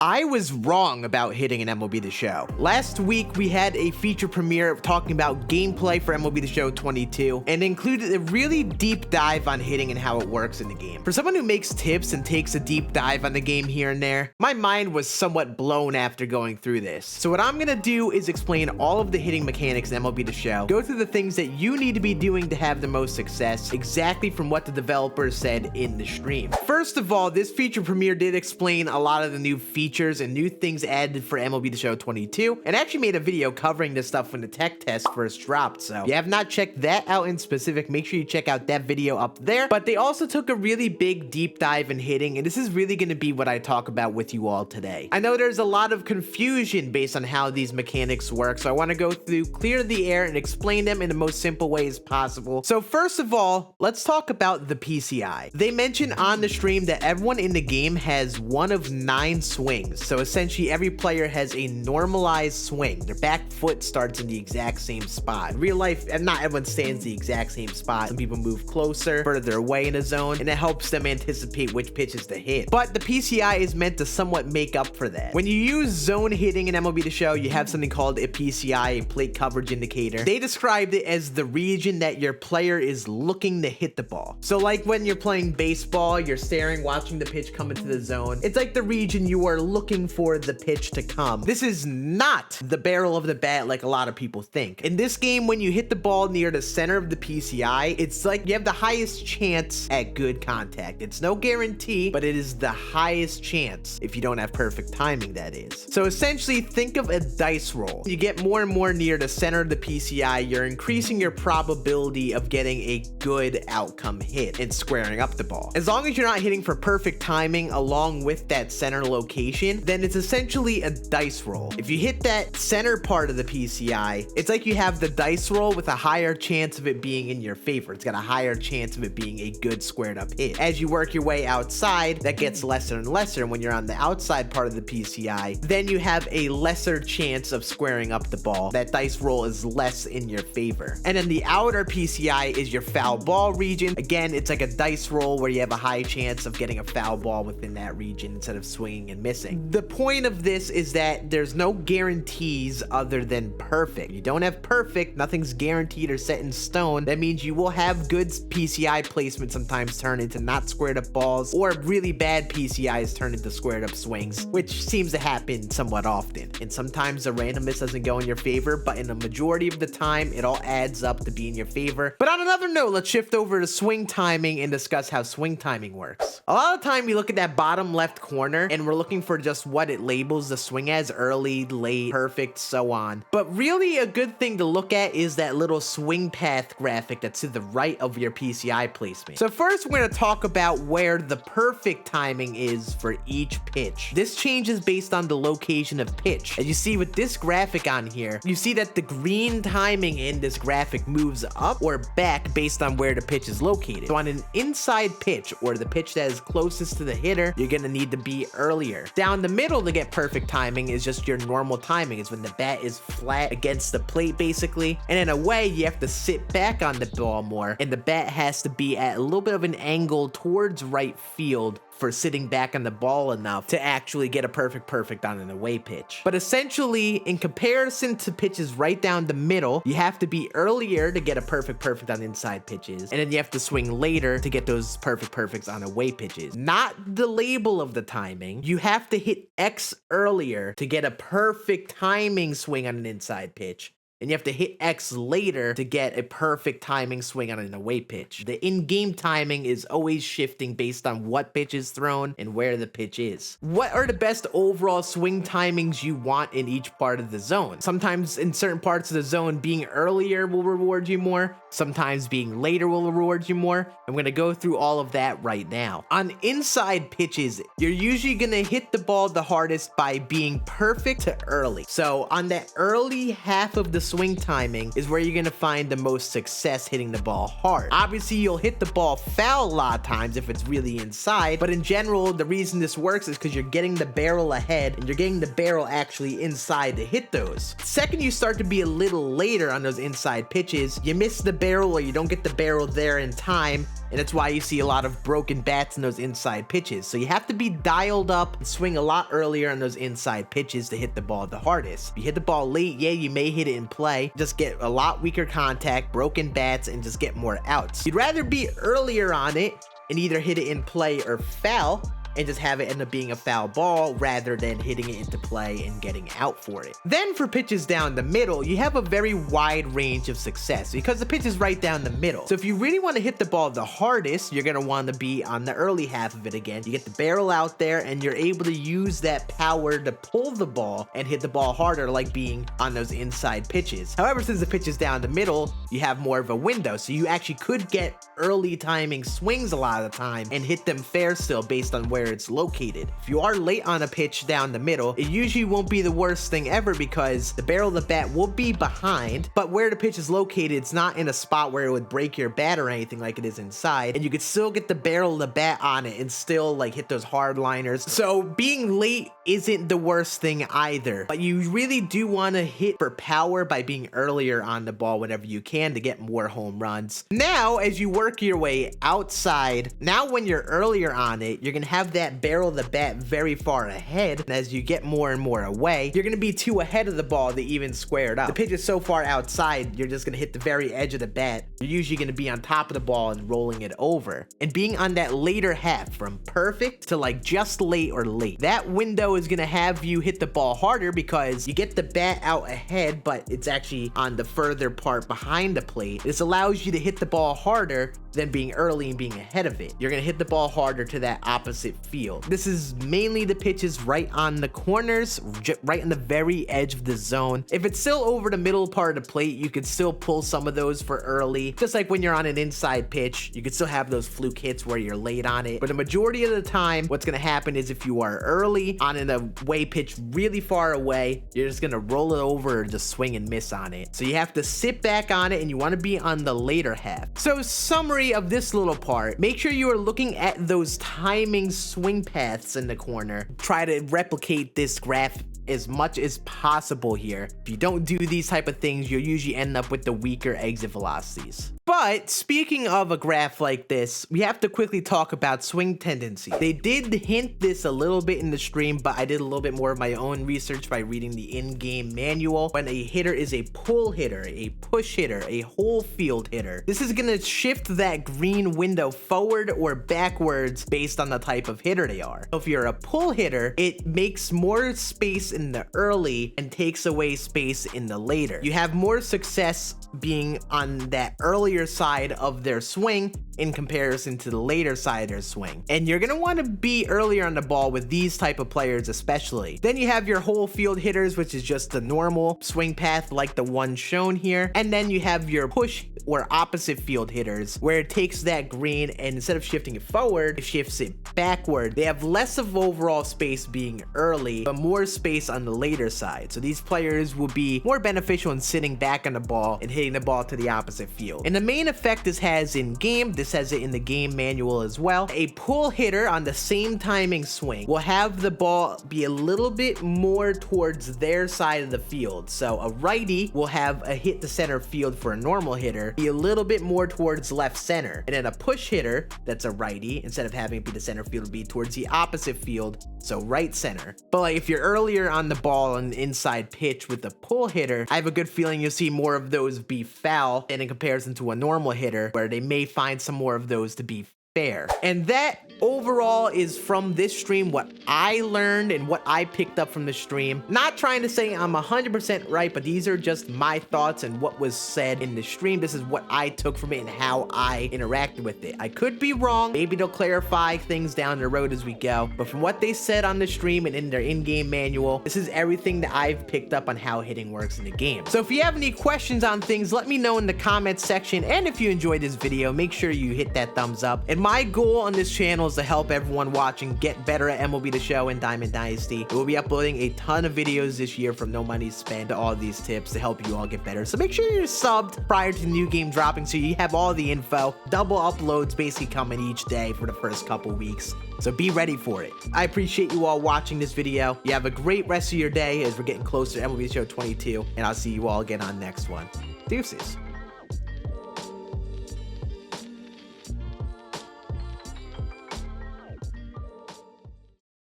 I was wrong about hitting an MLB the Show. Last week, we had a feature premiere talking about gameplay for MLB the Show 22 and included a really deep dive on hitting and how it works in the game. For someone who makes tips and takes a deep dive on the game here and there, my mind was somewhat blown after going through this. So what I'm gonna do is explain all of the hitting mechanics in MLB the Show, go through the things that you need to be doing to have the most success, exactly from what the developers said in the stream. First of all, this feature premiere did explain a lot of the new features and new things added for MLB The Show 22, and actually made a video covering this stuff when the tech test first dropped. So if you have not checked that out in specific, make sure you check out that video up there. But they also took a really big deep dive in hitting, and this is really going to be what I talk about with you all today. I know there's a lot of confusion based on how these mechanics work, so I want to go through, clear the air, and explain them in the most simple way as possible. So first of all, let's talk about the PCI. They mentioned on the stream that everyone in the game has one of 9 swings. So essentially every player has a normalized swing. Their back foot starts in the exact same spot. In real life, and not everyone stands the exact same spot. Some people move closer, further away in a zone, and it helps them anticipate which pitches to hit. But the PCI is meant to somewhat make up for that. When you use zone hitting in MLB The Show, you have something called a PCI, a plate coverage indicator. They described it as the region that your player is looking to hit the ball. So like when you're playing baseball, you're staring, watching the pitch come into the zone. It's like the region you are looking for the pitch to come. This is not the barrel of the bat like a lot of people think. In this game, when you hit the ball near the center of the PCI, it's like you have the highest chance at good contact. It's no guarantee, but it is the highest chance if you don't have perfect timing, that is. So essentially, think of a dice roll. You get more and more near the center of the PCI, you're increasing your probability of getting a good outcome hit and squaring up the ball. As long as you're not hitting for perfect timing along with that center location, then it's essentially a dice roll. If you hit that center part of the PCI, it's like you have the dice roll with a higher chance of it being in your favor. It's got a higher chance of it being a good squared up hit. As you work your way outside, that gets lesser and lesser. When you're on the outside part of the PCI, then you have a lesser chance of squaring up the ball. That dice roll is less in your favor. And then the outer PCI is your foul ball region. Again, it's like a dice roll where you have a high chance of getting a foul ball within that region instead of swinging and missing. The point of this is that there's no guarantees other than perfect. You don't have perfect, nothing's guaranteed or set in stone. That means you will have good PCI placement sometimes turn into not squared up balls, or really bad PCIs turn into squared up swings, which seems to happen somewhat often. And sometimes the randomness doesn't go in your favor, but in the majority of the time, it all adds up to be in your favor. But on another note, let's shift over to swing timing and discuss how swing timing works. A lot of the time, we look at that bottom left corner and we're looking for just what it labels the swing as: early, late, perfect, so on. But really a good thing to look at is that little swing path graphic that's to the right of your PCI placement. So first we're going to talk about where the perfect timing is for each pitch. This changes based on the location of pitch. As you see with this graphic on here, you see that the green timing in this graphic moves up or back based on where the pitch is located. So on an inside pitch, or the pitch that is closest to the hitter, you're going to need to be earlier. Down the middle to get perfect timing is just your normal timing. It's when the bat is flat against the plate basically, and in a way you have to sit back on the ball more, and the bat has to be at a little bit of an angle towards right field for sitting back on the ball enough to actually get a perfect on an away pitch. But essentially, in comparison to pitches right down the middle, you have to be earlier to get a perfect on inside pitches, and then you have to swing later to get those perfects on away pitches. Not the label of the timing. You have to hit X earlier to get a perfect timing swing on an inside pitch, and you have to hit X later to get a perfect timing swing on an away pitch. The in-game timing is always shifting based on what pitch is thrown and where the pitch is. What are the best overall swing timings you want in each part of the zone? Sometimes in certain parts of the zone, being earlier will reward you more. Sometimes being later will reward you more. I'm going to go through all of that right now. On inside pitches, you're usually going to hit the ball the hardest by being perfect to early. So on that early half of the swing timing is where you're going to find the most success hitting the ball hard. Obviously, you'll hit the ball foul a lot of times if it's really inside, but in general, the reason this works is because you're getting the barrel ahead and you're getting the barrel actually inside to hit those. Second, you start to be a little later on those inside pitches, you miss the barrel or you don't get the barrel there in time, and that's why you see a lot of broken bats in those inside pitches. So you have to be dialed up and swing a lot earlier on those inside pitches to hit the ball the hardest. If you hit the ball late, yeah, you may hit it in play, just get a lot weaker contact, broken bats, and just get more outs. You'd rather be earlier on it and either hit it in play or foul, and just have it end up being a foul ball rather than hitting it into play and getting out for it. Then for pitches down the middle, you have a very wide range of success because the pitch is right down the middle. So if you really want to hit the ball the hardest, you're going to want to be on the early half of it again. You get the barrel out there and you're able to use that power to pull the ball and hit the ball harder, like being on those inside pitches. However, since the pitch is down the middle, you have more of a window, so you actually could get early timing swings a lot of the time and hit them fair still based on where it's located. If you are late on a pitch down the middle, it usually won't be the worst thing ever because the barrel of the bat will be behind, but where the pitch is located, it's not in a spot where it would break your bat or anything like it is inside, and you could still get the barrel of the bat on it and still like hit those hard liners. So being late isn't the worst thing either, but you really do want to hit for power by being earlier on the ball whenever you can to get more home runs. Now, as you work your way outside, now when you're earlier on it, you're gonna have that barrel of the bat very far ahead, and as you get more and more away, you're gonna be too ahead of the ball to even square it up. The pitch is so far outside, you're just gonna hit the very edge of the bat. You're usually gonna be on top of the ball and rolling it over. And being on that later half, from perfect to like just late or late, that window is gonna have you hit the ball harder because you get the bat out ahead, but it's actually on the further part behind the plate. This allows you to hit the ball harder than being early and being ahead of it. You're gonna hit the ball harder to that opposite field. This is mainly the pitches right on the corners, right on the very edge of the zone. If it's still over the middle part of the plate, you could still pull some of those for early. Just like when you're on an inside pitch, you could still have those fluke hits where you're late on it. But the majority of the time, what's gonna happen is if you are early on an away pitch really far away, you're just gonna roll it over or just swing and miss on it. So you have to sit back on it and you wanna be on the later half. So summary of this little part, make sure you are looking at those timing swing paths in the corner. Try to replicate this graph as much as possible here. If you don't do these type of things, you'll usually end up with the weaker exit velocities. But speaking of a graph like this, we have to quickly talk about swing tendency. They did hint this a little bit in the stream, but I did a little bit more of my own research by reading the in-game manual. When a hitter is a pull hitter, a push hitter, a whole field hitter, this is gonna shift that green window forward or backwards based on the type of hitter they are. So if you're a pull hitter, it makes more space in the early and takes away space in the later. You have more success being on that earlier side of their swing in comparison to the later side of their swing. And you're gonna want to be earlier on the ball with these type of players especially. Then you have your whole field hitters, which is just the normal swing path like the one shown here. And then you have your push or opposite field hitters where it takes that green and instead of shifting it forward, it shifts it backward. They have less of overall space being early, but more space on the later side. So these players will be more beneficial in sitting back on the ball and hitting the ball to the opposite field. And the main effect this has in game, this has it in the game manual as well. A pull hitter on the same timing swing will have the ball be a little bit more towards their side of the field. So a righty will have a hit to center field for a normal hitter be a little bit more towards left center. And then a push hitter that's a righty, instead of having it be the center field, will be towards the opposite field, so right center. But like if you're earlier on the ball on the inside pitch with the pull hitter, I have a good feeling you'll see more of those be foul and in comparison to a normal hitter where they may find some more of those to be fair. And that overall is from this stream what I learned and what I picked up from the stream. Not trying to say I'm 100% right, but these are just my thoughts and what was said in the stream. This is what I took from it and how I interacted with it. I could be wrong. Maybe they'll clarify things down the road as we go. But from what they said on the stream and in their in-game manual, this is everything that I've picked up on how hitting works in the game. So if you have any questions on things, let me know in the comments section. And if you enjoyed this video, make sure you hit that thumbs up. And my goal on this channel is to help everyone watching get better at MLB the Show and Diamond Dynasty. We'll be uploading a ton of videos this year from no money spent to all these tips to help you all get better. So make sure you're subbed prior to the new game dropping so you have all the info. Double uploads basically coming each day for the first couple weeks. So be ready for it. I appreciate you all watching this video. You have a great rest of your day as we're getting closer to MLB the Show 22. And I'll see you all again on next one. Deuces.